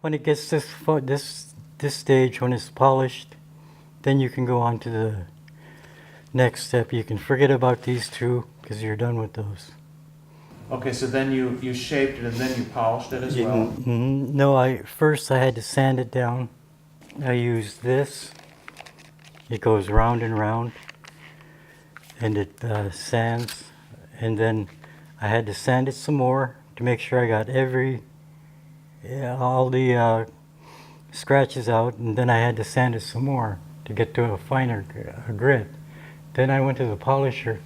When it gets this stage, when it's polished, then you can go on to the next step. You can forget about these two because you're done with those. Okay, so then you shaped it and then you polished it as well? No, first I had to sand it down. I used this. It goes round and round, and it sands. And then I had to sand it some more to make sure I got all the scratches out. And then I had to sand it some more to get to a finer grit. Then I went to the polisher.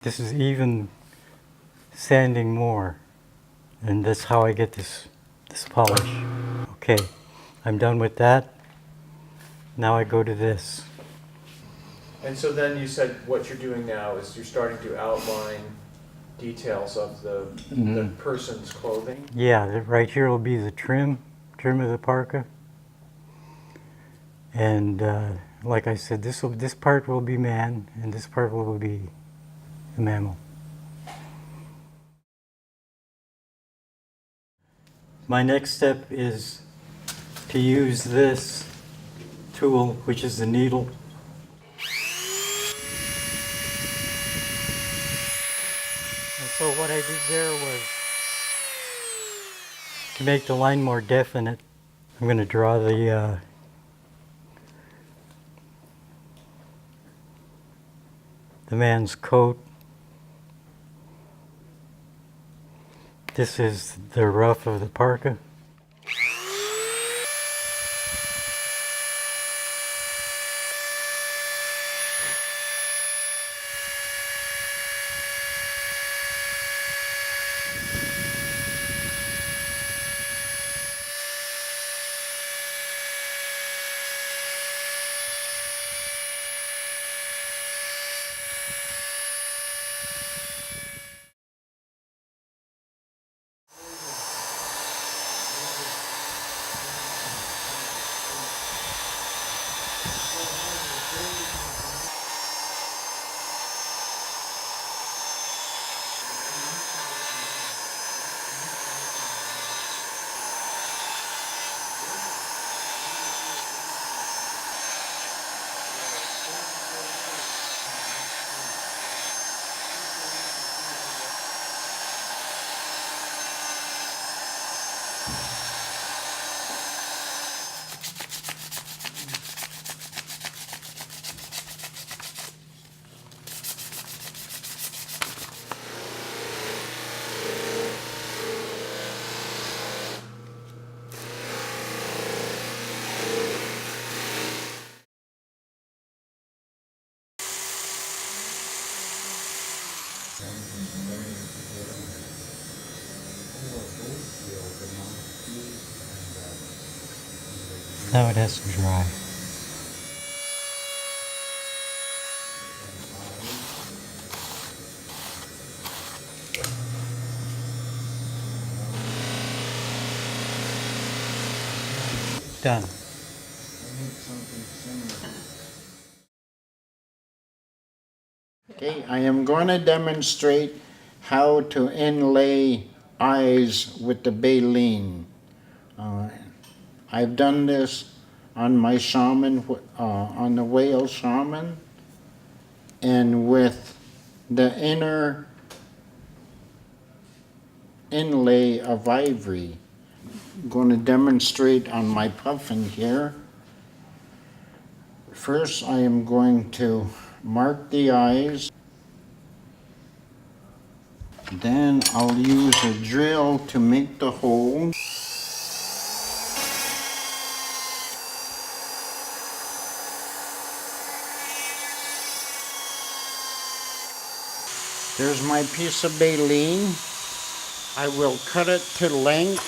This is even sanding more, and that's how I get this polish. Okay, I'm done with that. Now I go to this. And so then you said what you're doing now is you're starting to outline details of the person's clothing? Yeah, right here will be the trim of the parka. And like I said, this part will be man, and this part will be the mammal. My next step is to use this tool, which is the needle. And so what I did there was to make the line more definite. I'm going to draw the man's coat. This is the ruff of the parka. Now it has to dry. Done. Okay, I am going to demonstrate how to inlay eyes with the baleen. I've done this on my shaman, on the whale shaman, and with the inner inlay of ivory. I'm going to demonstrate on my puffin here. First, I am going to mark the eyes. Then I'll use a drill to make the hole. There's my piece of baleen. I will cut it to length.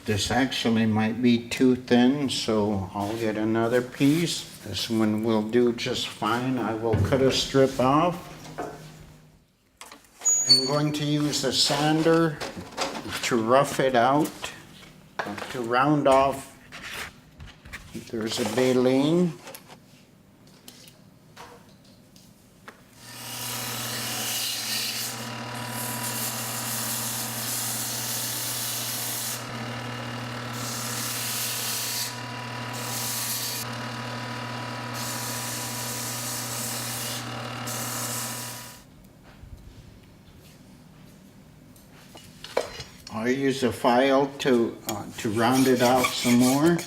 This actually might be too thin, so I'll get another piece. This one will do just fine. I will cut a strip off. I'm going to use a sander to rough it out, to round off. There's a baleen. I use a file to round it out some more.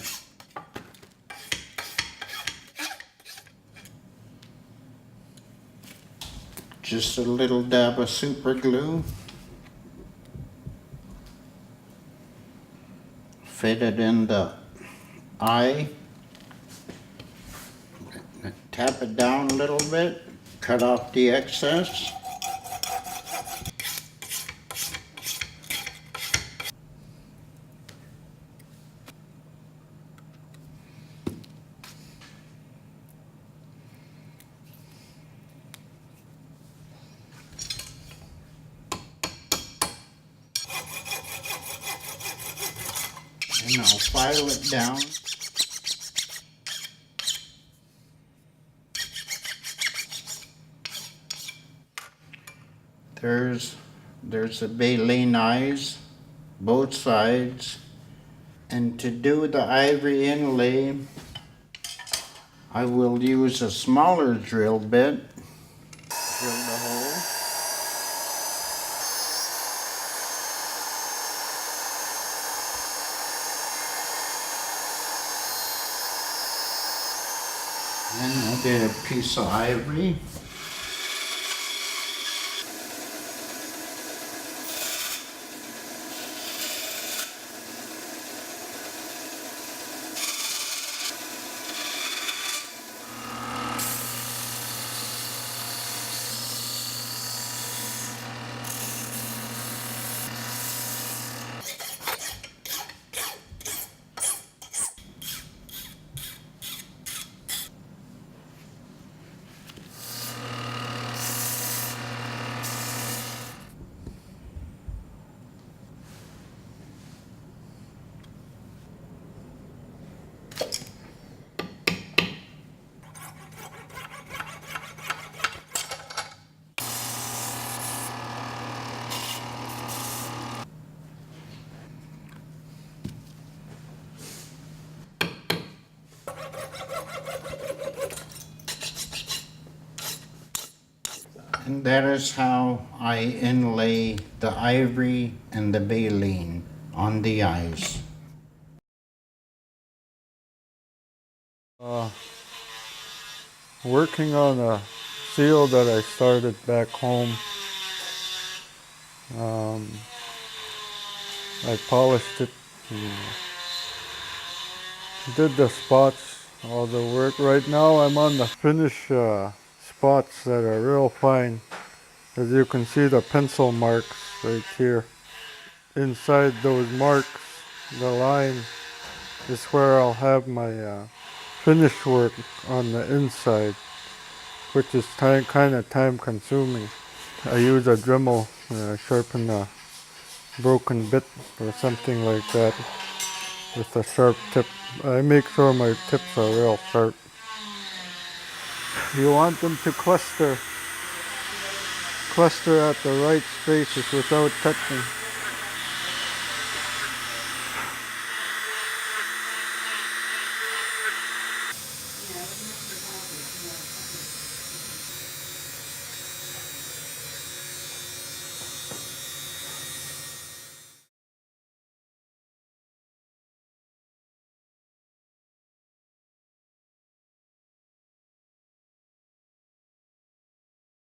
Just a little dab of super glue. Fit it in the eye. Tap it down a little bit. Cut off the excess. And I'll file it down. There's the baleen eyes, both sides. And to do the ivory inlay, I will use a smaller drill bit. Drill the hole. Then I'll get a piece of ivory. And that is how I inlay the ivory and the baleen on the eyes. Working on a seal that I started back home. I polished it, did the spots, all the work. Right now I'm on the finish spots that are real fine. As you can see, the pencil marks right here. Inside those marks, the line is where I'll have my finish work on the inside, which is kind of time consuming. I use a Dremel, sharpen a broken bit or something like that with a sharp tip. I make sure my tips are real sharp. You want them to cluster at the right spaces without touching.